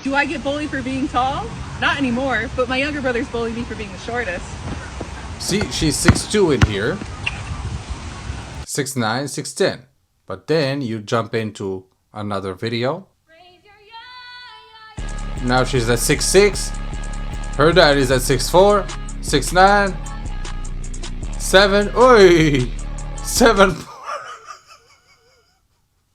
Do I get bullied for being tall? Not anymore, but my younger brothers bully me for being the shortest. See, she's 6'2" in here. 6'9", 6'10". But then you jump into another video. Now she's at 6'6". Her dad is at 6'4", 6'9", 7. Oi! 7.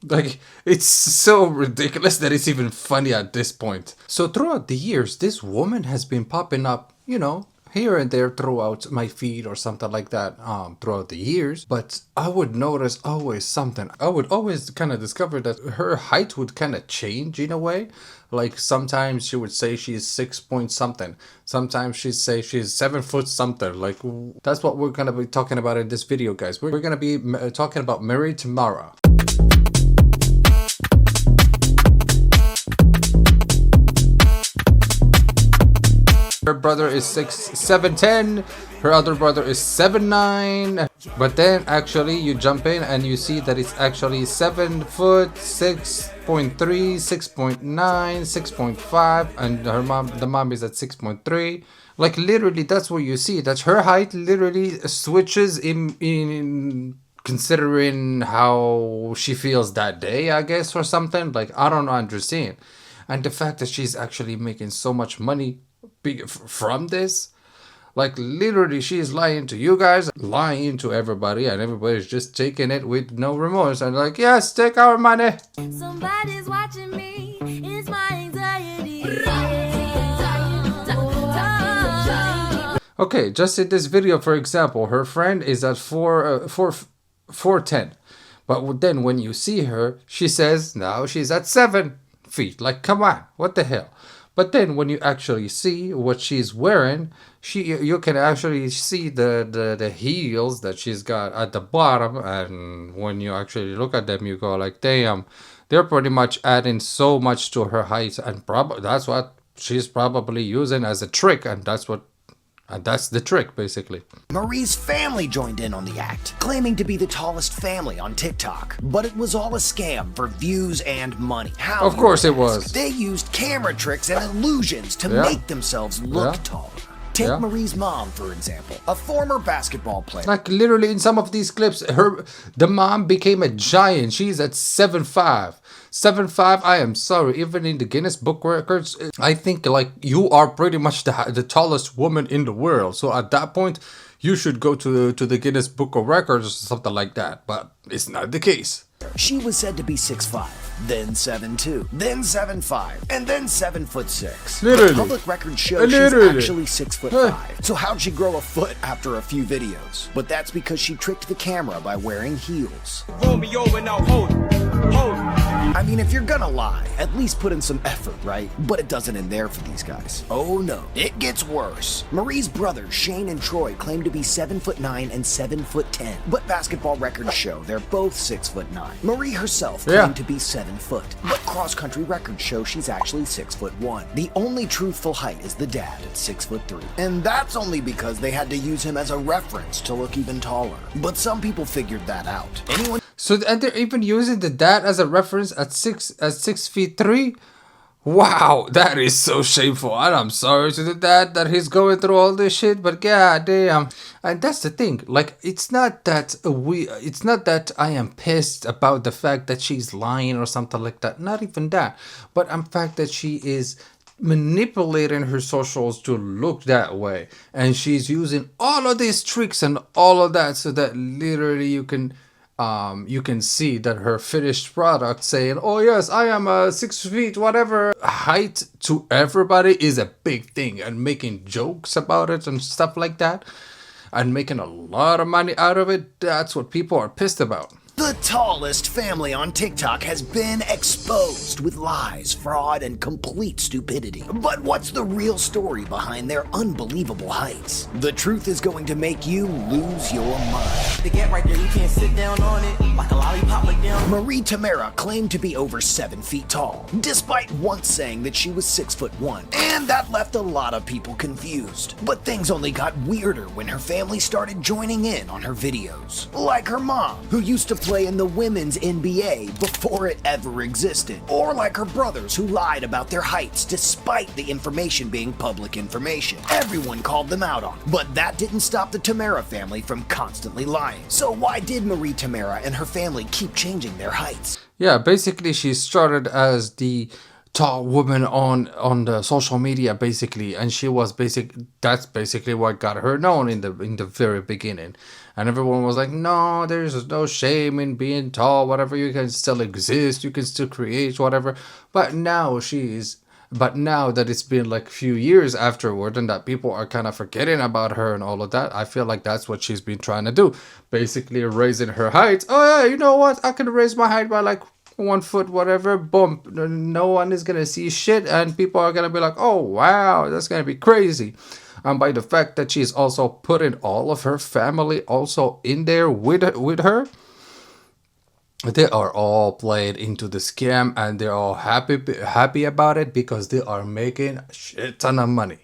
Like, it's so ridiculous that it's even funny at this point. So throughout the years, this woman has been popping up, you know, here and there throughout my feed or something like that throughout the years. But I would notice always something. I would always kind of discover that her height would kind of change in a way. Like sometimes she would say she's 6 point something. Sometimes she'd say she's 7 foot something. Like that's what we're going to be talking about in this video, guys. We're going to be talking about Mary Temara. Her brother is 7'10", her other brother is 7'9", but then actually you jump in and you see that it's actually 7 foot, 6.3, 6.9, 6.5, and the mom is at 6.3. Like literally, that's what you see. That her height literally switches in considering how she feels that day, I guess, or something. Like I don't understand, and the fact that she's actually making so much money from this, like literally she's lying to you guys, lying to everybody, and everybody's just taking it with no remorse and like, yes, take our money. Somebody's watching me, it's my anxiety. Okay, just in this video, for example, her friend is at 4'10", but then when you see her, she says now she's at 7 feet. Like, come on, what the hell? But then when you actually see what she's wearing, you can actually see the heels that she's got at the bottom, and when you actually look at them, you go like, damn, they're pretty much adding so much to her height, and that's what she's probably using as a trick, and that's the trick, basically. Marie's family joined in on the act, claiming to be the tallest family on TikTok. But it was all a scam for views and money. How? Of course it was. They used camera tricks and illusions to make themselves look taller. Take Marie's mom, for example, a former basketball player. Like literally in some of these clips, the mom became a giant. She's at 7'5". 7'5", I am sorry, even in the Guinness Book Records, I think like you are pretty much the tallest woman in the world. So at that point, you should go to the Guinness Book of Records or something like that. But it's not the case. She was said to be 6'5", then 7'2", then 7'5", and then 7'6". Literally. The public records show she's actually 6'5". So how'd she grow a foot after a few videos? But that's because she tricked the camera by wearing heels. I mean, if you're gonna lie, at least put in some effort, right? But it doesn't end there for these guys. Oh no, it gets worse. Marie's brothers, Shane and Troy, claim to be 7'9" and 7'10", but basketball records show they're both 6'9". Marie herself claimed to be 7 foot, but cross-country records show she's actually 6'1". The only truthful height is the dad at 6'3", and that's only because they had to use him as a reference to look even taller. But some people figured that out. So and they're even using the dad as a reference at 6'3". Wow, that is so shameful. And I'm sorry to the dad that he's going through all this shit, but god damn. And that's the thing. Like, it's not that I am pissed about the fact that she's lying or something like that. Not even that. But the fact that she is manipulating her socials to look that way, and she's using all of these tricks and all of that so that literally you can see that her finished product saying, oh yes, I am 6 feet whatever. Height to everybody is a big thing, and making jokes about it and stuff like that and making a lot of money out of it, that's what people are pissed about. The tallest family on TikTok has been exposed with lies, fraud, and complete stupidity. But what's the real story behind their unbelievable heights? The truth is going to make you lose your mind. The gap right there, you can't sit down on it like a lollipop like down. Marie Temara claimed to be over 7 feet tall, despite once saying that she was 6'1", and that left a lot of people confused. But things only got weirder when her family started joining in on her videos. Like her mom, who used to play in the women's NBA before it ever existed. Or like her brothers who lied about their heights despite the information being public information. Everyone called them out on, but that didn't stop the Temara family from constantly lying. So why did Marie Temara and her family keep changing their heights? Yeah, basically she started as the tall woman on the social media basically, and she was that's basically what got her known in the very beginning. And everyone was like, no, there's no shame in being tall, whatever, you can still exist, you can still create, whatever. But now that it's been like a few years afterward and that people are kind of forgetting about her and all of that, I feel like that's what she's been trying to do. Basically raising her height. Oh yeah, you know what? I can raise my height by like 1 foot, whatever, boom. No one is going to see shit and people are going to be like, oh wow, that's going to be crazy. And by the fact that she's also putting all of her family also in there with her, they are all played into the scam and they're all happy about it because they are making a shit ton of money.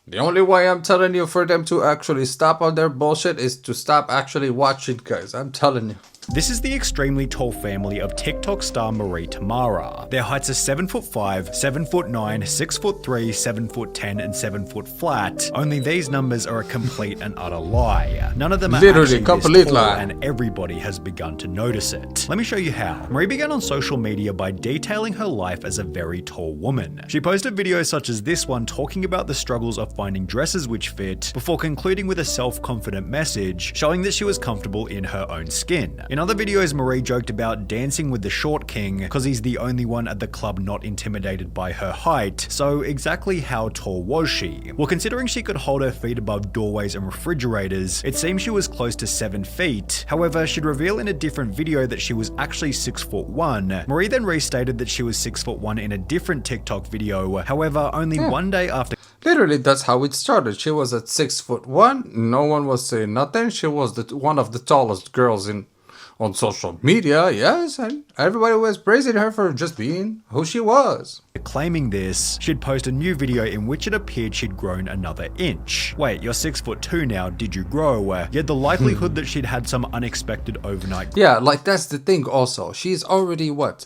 The only way I'm telling you for them to actually stop on their bullshit is to stop actually watching, guys. I'm telling you. This is the extremely tall family of TikTok star Marie Temara. Their heights are 7'5", 7'9", 6'3", 7'10", and 7 foot flat. Only these numbers are a complete and utter lie. None of them are literally actually complete this tall, lie. and everybody has begun to notice it. Let me show you how. Marie began on social media by detailing her life as a very tall woman. She posted videos such as this one talking about the struggles of finding dresses which fit, before concluding with a self-confident message showing that she was comfortable in her own skin. In other videos, Marie joked about dancing with the short king because he's the only one at the club not intimidated by her height. So exactly how tall was she? Well, considering she could hold her feet above doorways and refrigerators, it seems she was close to 7 feet. However, she'd reveal in a different video that she was actually 6'1". Marie then restated that she was 6'1" in a different TikTok video. However, only one day after Literally, that's how it started. She was at 6'1". No one was saying nothing. She was one of the tallest girls on social media, yes, and everybody was praising her for just being who she was. claiming this, she'd post a new video in which it appeared she'd grown another inch. Wait, you're 6'2" now, did you grow? Yet the likelihood that she'd had some unexpected overnight. Yeah, like that's the thing also. She's already what?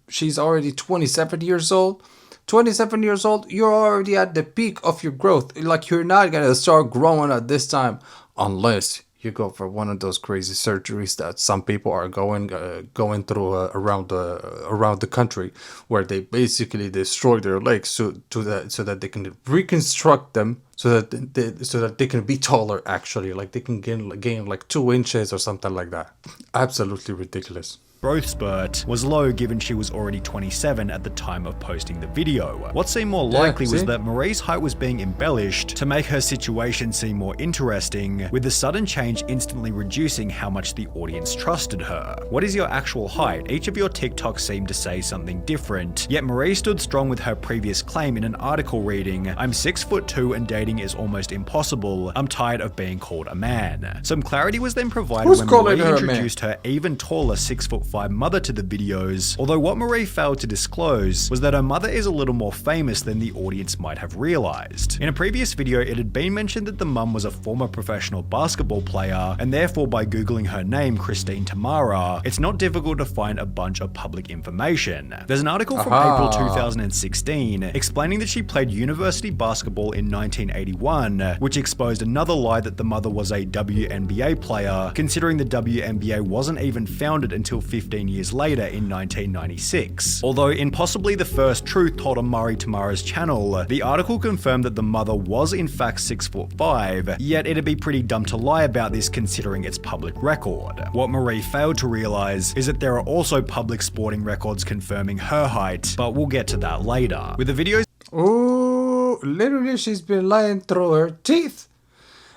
She's already 27 years old. 27 years old, you're already at the peak of your growth. Like you're not gonna start growing at this time unless you go for one of those crazy surgeries that some people are going through around the country, where they basically destroy their legs so that they can reconstruct them so that they can be taller. Actually, like they can gain like 2 inches or something like that. Absolutely ridiculous. Growth spurt was low given she was already 27 at the time of posting the video. What seemed more likely was that Marie's height was being embellished to make her situation seem more interesting, with the sudden change instantly reducing how much the audience trusted her. What is your actual height? Each of your TikToks seemed to say something different, yet Marie stood strong with her previous claim in an article reading, "I'm 6'2" and dating is almost impossible. I'm tired of being called a man." Some clarity was then provided when Marie introduced her even taller 6'5" mother to the videos, although what Marie failed to disclose was that her mother is a little more famous than the audience might have realized. In a previous video, it had been mentioned that the mum was a former professional basketball player, and therefore by googling her name, Christine Temara, it's not difficult to find a bunch of public information. There's an article from April 2016 explaining that she played university basketball in 1981, which exposed another lie that the mother was a WNBA player, considering the WNBA wasn't even founded until 15 years later in 1996. Although in possibly the first truth told on Marie Temara's channel, the article confirmed that the mother was in fact 6'5", yet it'd be pretty dumb to lie about this considering its public record. What Marie failed to realize is that there are also public sporting records confirming her height, but we'll get to that later. With the videos— Oh, literally she's been lying through her teeth.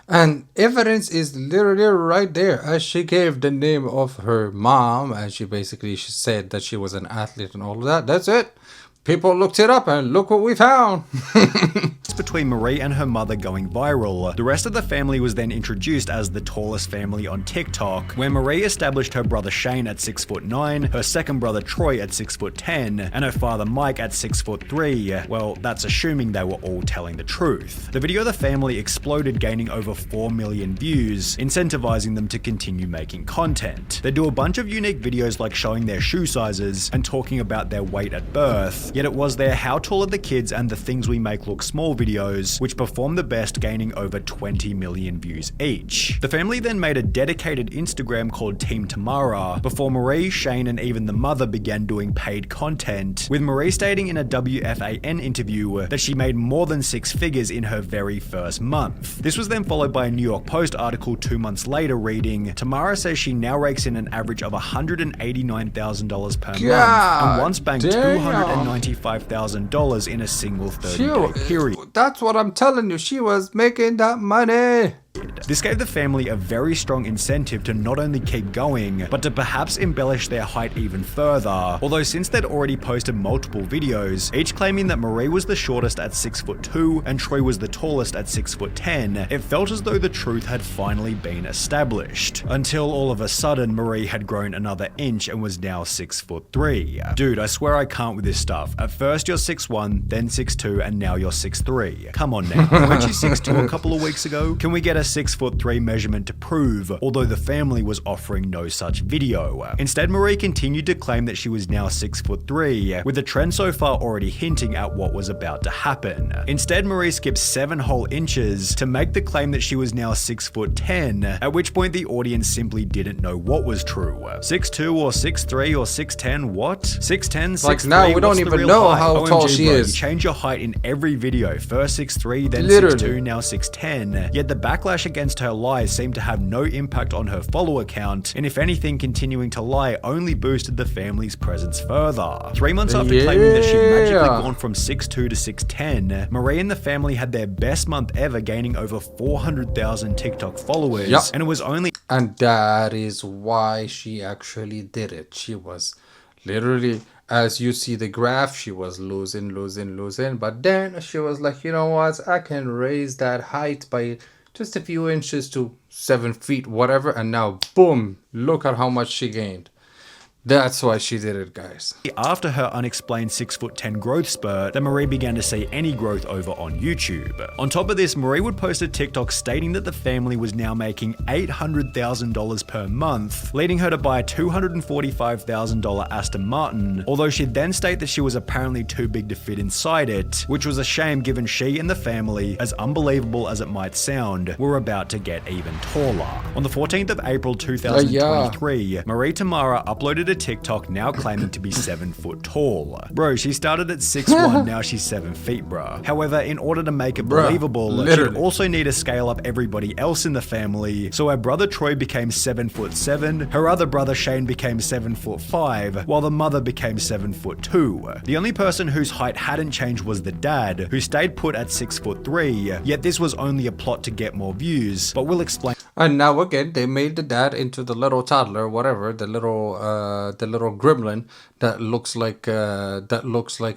And evidence is literally right there, as she gave the name of her mom, and she said that she was an athlete and all of that. That's it. People looked it up and look what we found. between Marie and her mother going viral, the rest of the family was then introduced as the tallest family on TikTok, where Marie established her brother Shane at 6'9", her second brother Troy at 6'10", and her father Mike at 6'3". Well, that's assuming they were all telling the truth. The video of the family exploded, gaining over 4 million views, incentivizing them to continue making content. They do a bunch of unique videos like showing their shoe sizes and talking about their weight at birth, yet it was their how tall are the kids and the things we make look small videos which performed the best, gaining over 20 million views each. The family then made a dedicated Instagram called Team Temara before Marie, Shane, and even the mother began doing paid content, with Marie stating in a WFAN interview that she made more than 6 figures in her very first month. This was then followed by a New York Post article 2 months later reading, Temara says she now rakes in an average of $189,000 per month and once banked $295,000 in a single 30-day period. That's what I'm telling you, she was making that money. This gave the family a very strong incentive to not only keep going, but to perhaps embellish their height even further. Although since they'd already posted multiple videos, each claiming that Marie was the shortest at 6'2" and Troy was the tallest at 6'10", it felt as though the truth had finally been established. Until all of a sudden, Marie had grown another inch and was now 6'3". Dude, I swear I can't with this stuff. At first you're 6'1", then 6'2", and now you're 6'3". Come on now, weren't you 6'2" a couple of weeks ago? Can we get a 6'3" measurement to prove, although the family was offering no such video. Instead, Marie continued to claim that she was now 6'3", with the trend so far already hinting at what was about to happen. Instead, Marie skipped 7 whole inches to make the claim that she was now 6'10", at which point the audience simply didn't know what was true. 6'2" or 6'3" or 6'10", what? 6'10", 6'3", like now we don't even know how OMG, tall she bro, is. You change your height in every video. First 6'3", then Literally. 6'2", now 6'10". Yet the backlash against her lies seemed to have no impact on her follower count, and if anything, continuing to lie only boosted the family's presence further. 3 months after claiming that she'd magically gone from 6'2" to 6'10", Marie and the family had their best month ever, gaining over 400,000 TikTok followers, and it was only... And that is why she actually did it. She was literally, as you see the graph, she was losing, but then she was like, you know what, I can raise that height by just a few inches to 7 feet, whatever, and now boom, look at how much she gained. That's why she did it, guys. After her unexplained 6'10" growth spurt, that Marie began to see any growth over on YouTube. On top of this, Marie would post a TikTok stating that the family was now making $800,000 per month, leading her to buy a $245,000 Aston Martin, although she'd then state that she was apparently too big to fit inside it, which was a shame given she and the family, as unbelievable as it might sound, were about to get even taller. On the 14th of April 2023, Marie Temara uploaded a TikTok now claiming to be 7 foot tall. Bro, she started at 6'1", now she's 7 feet, bro. However, in order to make it believable, she'd also need to scale up everybody else in the family, so her brother Troy became 7'7", her other brother Shane became 7'5", while the mother became 7'2". The only person whose height hadn't changed was the dad, who stayed put at 6'3", yet this was only a plot to get more views, but we'll explain. And now again, they made the dad into the little toddler, whatever, the little gremlin that looks like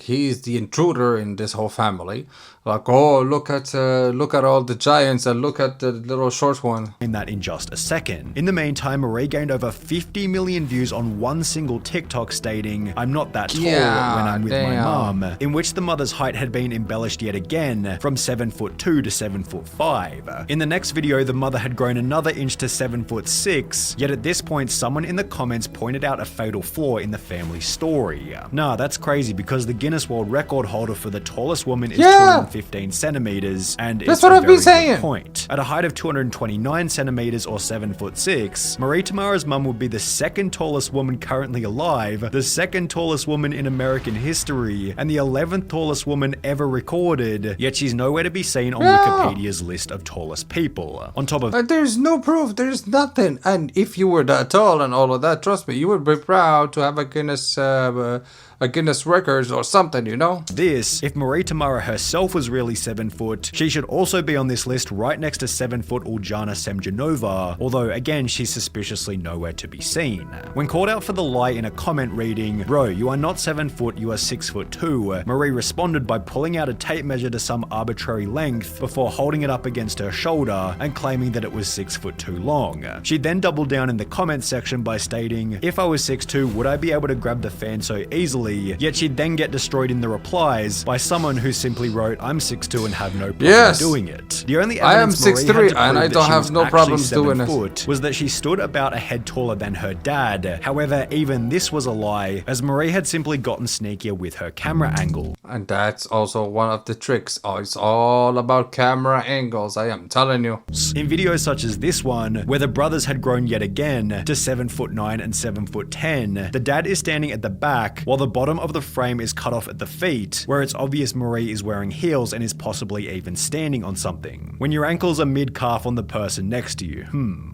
he's the intruder in this whole family. Like, oh, look at all the giants and look at the little short one. In that in just a second. In the meantime, Marie gained over 50 million views on one single TikTok stating, "I'm not that tall when I'm with my mom," in which the mother's height had been embellished yet again from 7'2" to 7'5". In the next video, the mother had grown another inch to 7'6", yet at this point, someone in the comments pointed out a fatal flaw in the family story. Nah, that's crazy because the Guinness World Record holder for the tallest woman is 215 centimeters, and that's what I've been saying. Point. At a height of 229 centimeters or 7'6", Marie Temara's mum would be the second tallest woman currently alive, the second tallest woman in American history, and the 11th tallest woman ever recorded, yet she's nowhere to be seen on Wikipedia's list of tallest people. On top of there's no proof, there's nothing, and if you were that tall and all of that, trust me, you would be proud to have a Guinness a Guinness records or something, you know? This, if Marie Temara herself was really 7 foot, she should also be on this list right next to 7 foot Uljana Semjanova, although again she's suspiciously nowhere to be seen. When called out for the lie in a comment reading, "Bro, you are not 7 foot, you are 6'2", Marie responded by pulling out a tape measure to some arbitrary length before holding it up against her shoulder and claiming that it was 6'2" long. She then doubled down in the comments section by stating, "If I was 6'2", would I be able to grab the fan so easily?" Yet she'd then get destroyed in the replies by someone who simply wrote, "I'm 6'2" and have no problem doing it. The only I am evidence Marie 6'3" had to and prove I that don't she have was no actually problems 7 doing it. foot was that she stood about a head taller than her dad. However, even this was a lie, as Marie had simply gotten sneakier with her camera angle. And that's also one of the tricks. Oh, it's all about camera angles, I am telling you. In videos such as this one, where the brothers had grown yet again to 7'9" and 7'10", the dad is standing at the back while the bottom of the frame is cut off at the feet, where it's obvious Marie is wearing heels and is possibly even standing on something. When your ankles are mid-calf on the person next to you,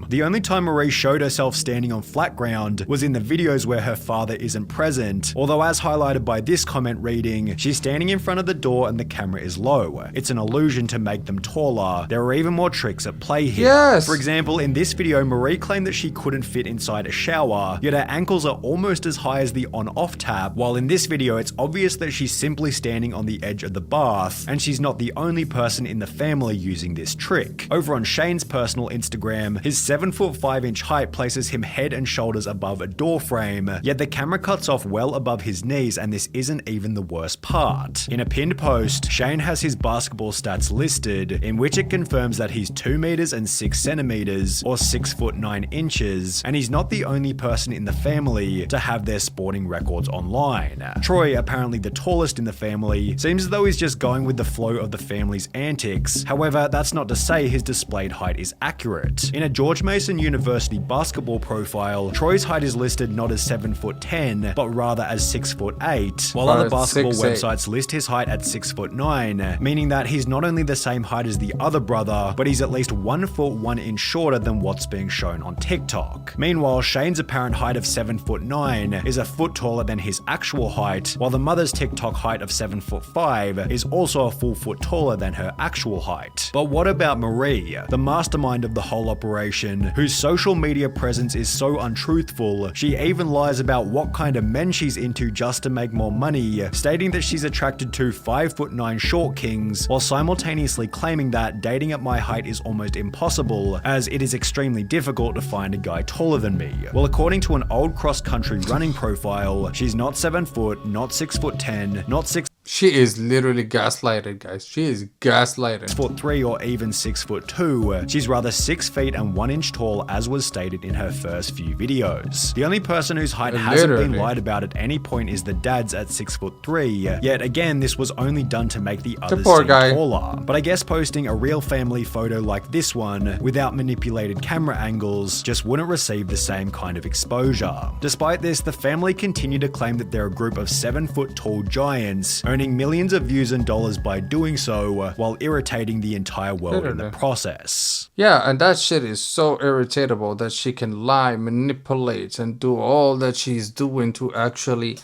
The only time Marie showed herself standing on flat ground was in the videos where her father isn't present, although as highlighted by this comment reading, she's standing in front of the door and the camera is low. It's an illusion to make them taller. There are even more tricks at play here. Yes! For example, in this video, Marie claimed that she couldn't fit inside a shower, yet her ankles are almost as high as the on-off tab, while in this video it's obvious that she's simply standing on the edge of the bath, and she's not the only person in the family using this trick. Over on Shane's personal Instagram, his 7'5" height places him head and shoulders above a door frame, yet the camera cuts off well above his knees, and this isn't even the worst part. In a pinned post, Shane has his basketball stats listed, in which it confirms that he's 2 meters and 6 centimeters, or 6 foot 9 inches, and he's not the only person in the family to have their sporting records online. Troy, apparently the tallest in the family, seems as though he's just going with the flow of the family's antics. However, that's not to say his displayed height is accurate. In a George Mason University basketball profile, Troy's height is listed not as 7'10", but rather as 6'8", while other basketball 6'8". websites list his height at 6'9", meaning that he's not only the same height as the other brother, but he's at least 1 foot 1 inch shorter than what's being shown on TikTok. Meanwhile, Shane's apparent height of 7'9" is a foot taller than his actual height, while the mother's TikTok height of 7'5" is also a full foot taller than her actual height. But what about Marie, the mastermind of the whole operation, whose social media presence is so untruthful, she even lies about what kind of men she's into just to make more money, stating that she's attracted to 5'9" short kings, while simultaneously claiming that dating at my height is almost impossible, as it is extremely difficult to find a guy taller than me. Well, according to an old cross-country running profile, she's not 7 foot, not 6'10", not 6 She is literally gaslighted, guys. She is gaslighted. 6'3" or even 6'2". She's rather 6 feet and 1 inch tall, as was stated in her first few videos. The only person whose height hasn't been lied about at any point is the dad's at 6'3". Yet again, this was only done to make the others seem taller. But I guess posting a real family photo like this one, without manipulated camera angles, just wouldn't receive the same kind of exposure. Despite this, the family continue to claim that they're a group of 7 foot tall giants, earning millions of views and dollars by doing so, while irritating the entire world in the process. Yeah, and that shit is so irritable that she can lie, manipulate, and do all that she's doing to actually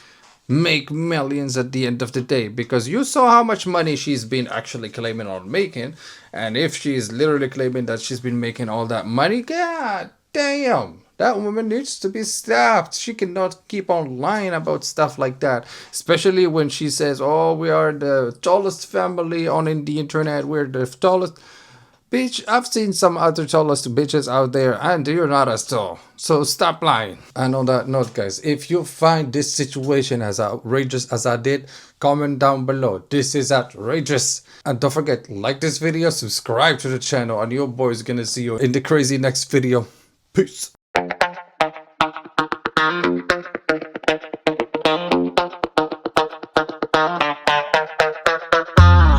make millions at the end of the day. Because you saw how much money she's been actually claiming on making, and if she's literally claiming that she's been making all that money, god damn. That woman needs to be stopped. She cannot keep on lying about stuff like that. Especially when she says, oh, we are the tallest family on in the internet. We're the tallest. Bitch, I've seen some other tallest bitches out there and you're not as tall. So stop lying. And on that note, guys, if you find this situation as outrageous as I did, comment down below. This is outrageous. And don't forget, like this video, subscribe to the channel, and your boy's gonna see you in the crazy next video. Peace.